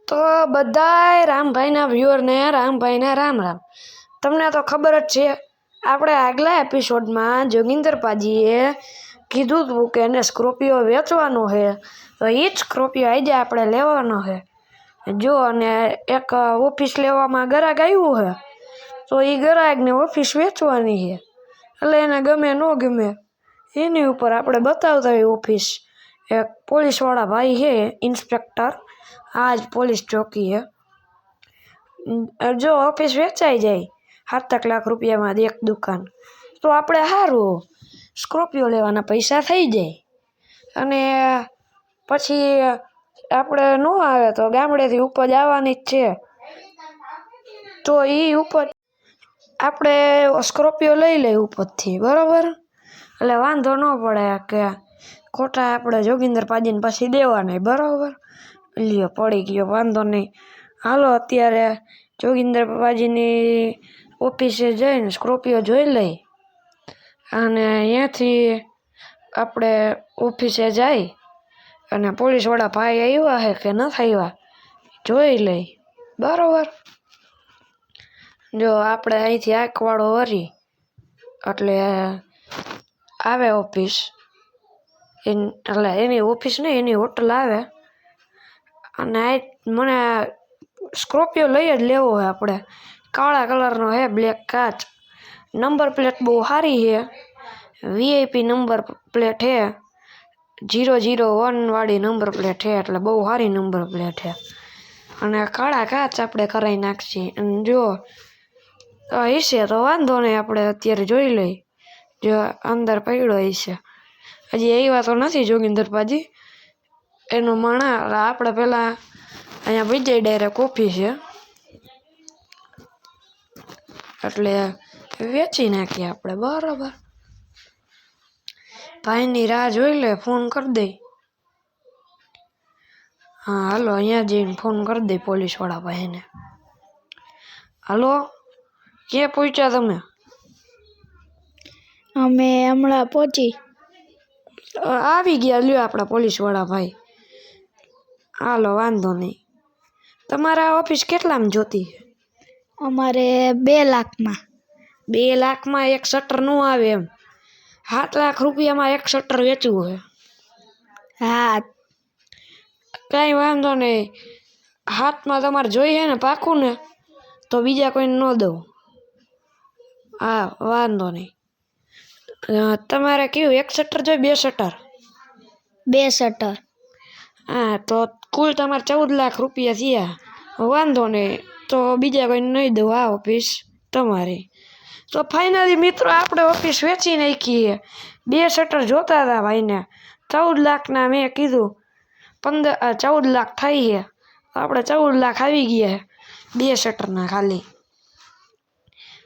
તો બધાય રામભાઈના વ્યુઅરને રામભાઈને રામ રામ. તમને તો ખબર જ છે, આપણે આગલા એપિસોડમાં જોગિંદર પાજીએ કીધું હતું કે એને સ્કોર્પિયો વેચવાનો છે, તો એ જ સ્કોર્પિયો આજે આપણે લેવાનો છે. જો અને એક ઓફિસ લેવામાં ગ્રાહક આવ્યું છે, તો એ ગ્રાહકને ઓફિસ વેચવાની છે, એટલે એને ગમે ન ગમે એની ઉપર આપણે બતાવતા હોય ઓફિસ. એક પોલીસવાળા ભાઈ છે, ઇન્સ્પેક્ટર, આજ પોલીસ ચોકી છે. જો ઓફિસ વેચાઈ જાય 7 લાખ રૂપિયામાં એક દુકાન, તો આપણે સારું સ્કોર્પિયો લેવાના પૈસા થઈ જાય. અને પછી આપણે ન આવે તો ગામડેથી ઉપજ આવવાની જ છે, તો એ ઉપજ આપણે સ્કોર્પિયો લઈ લઈ ઉપરથી, બરાબર. એટલે વાંધો ન પડે કે ખોટા આપણે જોગિંદર પાજીને પછી દેવા નહીં, બરાબર. લ્યો પડી ગયો, વાંધો નહીં. હાલો અત્યારે જોગિંદર પાજીની ઓફિસે જઈને સ્કોર્પિયો જોઈ લઈ, અને અહીંયાથી આપણે ઓફિસે જઈ અને પોલીસવાળા ભાઈ આવ્યા છે કે નથી આવ્યા જોઈ લઈ, બરાબર. જો આપણે અહીંથી આંખવાળો વરી એટલે આવે ઓફિસ, એટલે એની ઓફિસ નહીં, એની હોટલ આવે. અને મને સ્કોર્પિયો લઈ જ લેવો છે આપણે. કાળા કલરનો છે, બ્લેક કાચ, નંબર પ્લેટ બહુ સારી છે, વીઆઈપી નંબર પ્લેટ છે, 001 વાળી નંબર પ્લેટ છે, એટલે બહુ સારી નંબર પ્લેટ છે. અને કાળા કાચ આપણે કરાવી નાખીએ. અને જો હશે તો વાંધો નહીં, આપણે અત્યારે જોઈ લઈ. જો અંદર પડ્યો હશે, હજી આવ્યા તો નથી જોગિંદર પાજી, એનો માણા. આપણે પહેલાં અહીંયા વિજય ડાયરેક્ટ ઓફિસ છે, એટલે વેચી નાખીએ આપણે, બરાબર. ભાઈની રાહ જોઈ લે, ફોન કરી દઈ. હા હાલો, અહીંયા જઈને ફોન કરી દઈ પોલીસવાળા ભાઈને. હાલો, ક્યાં પહોંચ્યા તમે? અમે હમણાં પહોંચી આવી ગયા. લ્યો આપણા પોલીસવાળા ભાઈ. હાલો વાંધો નહીં. તમારા ઓફિસ કેટલામાં જોતી? અમારે 2 લાખમાં. 2 લાખમાં એક શટર ન આવે એમ. 7 લાખ રૂપિયામાં એક શટર વેચવું છે. હા, કાંઈ વાંધો નહીં. હાથમાં તમારે જોઈએ ને પાકું ને, તો બીજા કોઈને ન દઉં. હા વાંધો નહીં. તમારે કયું, એક શટર જોઈએ 2 શટર? 2 શટર. હા તો કુલ તમારે 14 લાખ રૂપિયા થયા. વાંધો નહીં, તો બીજા કોઈને નહીં દઉં. આ ઓફિસ તમારી. તો ફાઇનલી મિત્રો આપણે ઓફિસ વેચી નાખીએ. 2 શટર જોતા હતા ભાઈને, 14 લાખના મેં કીધું 14 લાખ થાય છે, આપણે 14 લાખ આવી ગયા 2 શટરના ખાલી.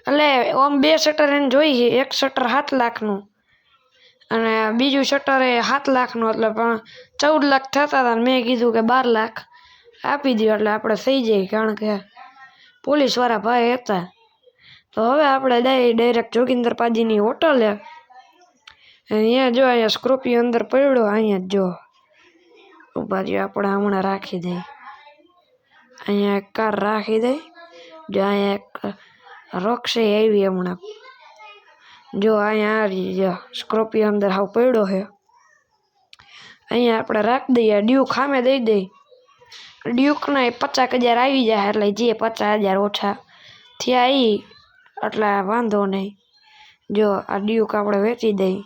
એટલે આમ 2 શટર એને જોઈએ, એક શટર 7 લાખનું અને બીજું શટર એ 7 લાખનું, એટલે પણ 14 લાખ થતા હતા. મેં કીધું કે 12 લાખ આપી દો એટલે આપણે થઈ જાય, કારણ કે પોલીસવાળા ભાઈ હતા. તો હવે આપણે ડાયરેક્ટ જોગિંદર પાજીની હોટલે. અહીંયા જો, અહીંયા સ્કોર્પિયો અંદર પડ્યો, અહીંયા જો ઉભા રહ્યો, આપણે હમણાં રાખી દઈ. અહીંયા એક કાર રાખી દઈ. જો અહીંયા એક રોક્સે આવી હમણાં. જો અહીંયા આવી, જો સ્કોર્પિયો અંદર હાવ પડ્યો છે. અહીંયા આપણે રાખી દઈએ. ડ્યુક સામે દઈ દઈ. ડ્યુકના 50,000 આવી જાય, એટલે જે 50,000 ઓછા થયા એ, એટલે વાંધો નહીં. જો આ ડ્યુક આપણે વેચી દઈ.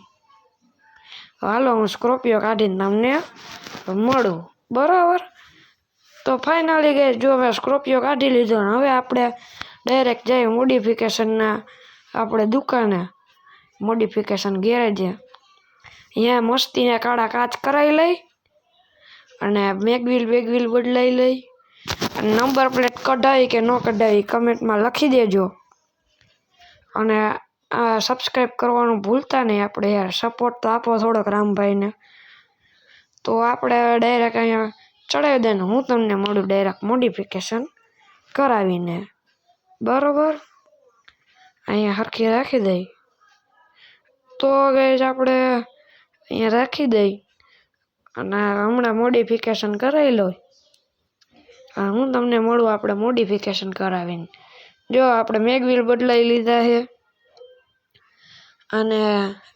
હાલો હું સ્કોર્પિયો કાઢીને તમને મળું, બરાબર. તો ફાઇનલી ગઈ, જો હવે સ્કોર્પિયો કાઢી લીધો ને હવે આપણે ડાયરેક્ટ જઈએ મોડિફિકેશનના આપણે દુકાને, મોડિફિકેશન ગેરેજે. અહીંયા મસ્તીના કાળા કાચ કરાવી લઈ અને બેગવીલ બદલાઈ લઈ. અને નંબર પ્લેટ કઢાવી કે ન કઢાવી કમેન્ટમાં લખી દેજો. અને સબસ્ક્રાઈબ કરવાનું ભૂલતા નહીં. આપણે યાર સપોર્ટ તો આપો થોડોક રામભાઈને. તો આપણે ડાયરેક્ટ અહીંયા ચડાવી દે ને હું તમને મળું ડાયરેક્ટ મોડિફિકેશન કરાવીને, બરાબર. અહીંયા હરખી રાખી દઈ. તો ગાઈસ આપણે અહીંયા રાખી દઈ અને હમણાં મોડિફિકેશન કરાવી લો. હું તમને મળું આપણે મોડિફિકેશન કરાવીને. જો આપણે મેગવીલ બદલાવી લીધા છે અને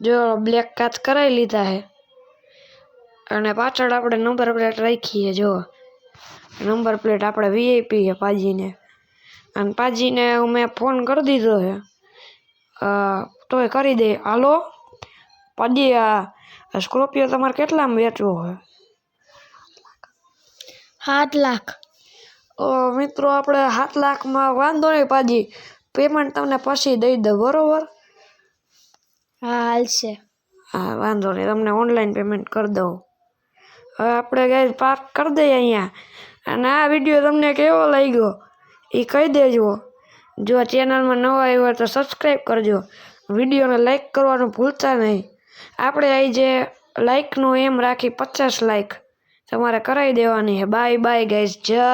જો બ્લેક કાચ કરાવી લીધા છે અને પાછળ આપણે નંબર પ્લેટ રાખીએ. જો નંબર પ્લેટ આપણે વીઆઈપી છે પાજીને, અને પાજીને મેં ફોન કરી દીધો છે તોય કરી દે. હાલો પાજી, આ સ્કોર્પિયો તમારે કેટલામાં વેચવો છે? 7 લાખ. મિત્રો આપણે 7 લાખમાં વાંધો નહીં પાજી, પેમેન્ટ તમને પછી દઈ દઉં, બરોબર? હા હાલશે. હા વાંધો નહીં, તમને ઓનલાઈન પેમેન્ટ કરી દઉં. હવે આપણે ગાઈસ પાર્ક કરી દઈએ અહીંયા. અને આ વિડીયો તમને કેવો લાગ્યો એ કહી દેજો. જો ચેનલમાં નવા આવ્યો હોય તો સબસ્ક્રાઈબ કરજો, વિડીયોને લાઈક કરવાનું ભૂલતા નહીં. આપણે અહીં જે લાઈકનું એમ રાખી 50 લાઈક તમારે કરાવી દેવાની છે. બાય બાય ગાઈસ, જય